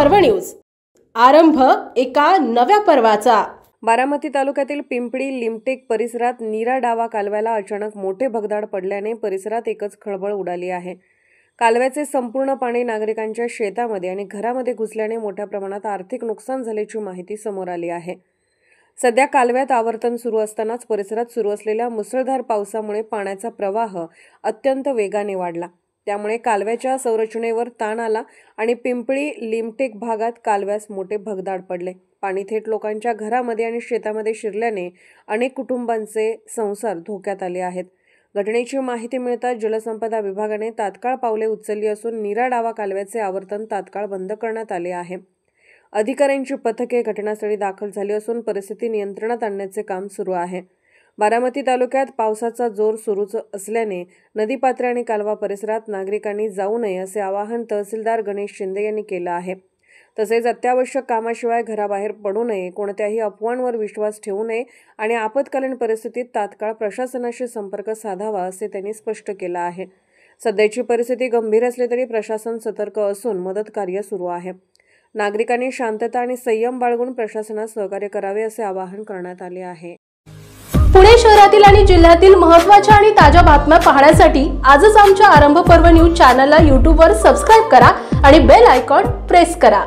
पर्व न्यूज। आरंभ एका नव्या पर्वाचा। बारामती तालुक्यातील पिंपळी लिमटेक परिसरात नीरा डावा कालव्याला अचानक मोठे भगदाड पडल्याने परिसरात एकच खळबळ उडाली आहे। कालव्याचे संपूर्ण पाणी नागरिकांच्या शेतामध्ये आणि घरामध्ये घुसल्याने मोठ्या प्रमाणात आर्थिक नुकसान झाल्याची माहिती समोर आली आहे। सध्या कालव्यात आवर्तन सुरू असतानाच परिसरात सुरू असलेल्या मुसळधार पावसामुळे पाण्याचा प्रवाह अत्यंत वेगाने वाढला। त्यामुळे कालव्याच्या संरचनेवर ताण आला आणि पिंपळी लिमटेक भागात कालव्यास मोठे भगदाड पडले। पाणी थेट लोकांच्या घरामध्ये आणि शेतामध्ये शिरल्याने अनेक कुटुंबांचे संसार धोक्यात आले आहेत। घटनेची माहिती मिळताच जलसंपदा विभागाने तात्काळ पावले उचलली असून नीरा डावा कालव्याचे आवर्तन तात्काळ बंद करण्यात आले आहे। अधिकाऱ्यांची पथके घटनास्थळी दाखल झाली असून परिस्थिती नियंत्रणात आणण्याचे काम सुरू आहे। बारामती तालुक्यात पावसाचा जोर सुरूच असल्याने नदीपात्र आणि कालवा परिसरात नागरिकांनी जाऊ नये असे आवाहन तहसीलदार गणेश शिंदे यांनी केले आहे। तसेच अत्यावश्यक कामाशिवाय घराबाहेर पडू नये, कोणत्याही अफवांवर विश्वास ठेवू नये आणि आपत्कालीन परिस्थितीत तात्काळ प्रशासनाशी संपर्क साधावा असे त्यांनी स्पष्ट केले आहे। सध्याची परिस्थिती गंभीर असली तरी प्रशासन सतर्क असून मदत कार्य सुरू आहे। नागरिकांनी शांतता आणि संयम बाळगून प्रशासनास सहकार्य करावे असे आवाहन करण्यात आले आहे। पुणे शहरातील आणि जिल्ह्यातील महत्त्वाच्या आणि ताज्या बातम्या पाहण्यासाठी आजच आमच्या आरंभ पर्व न्यूज चॅनलला YouTube वर सबस्क्राइब करा आणि बेल आयकॉन प्रेस करा।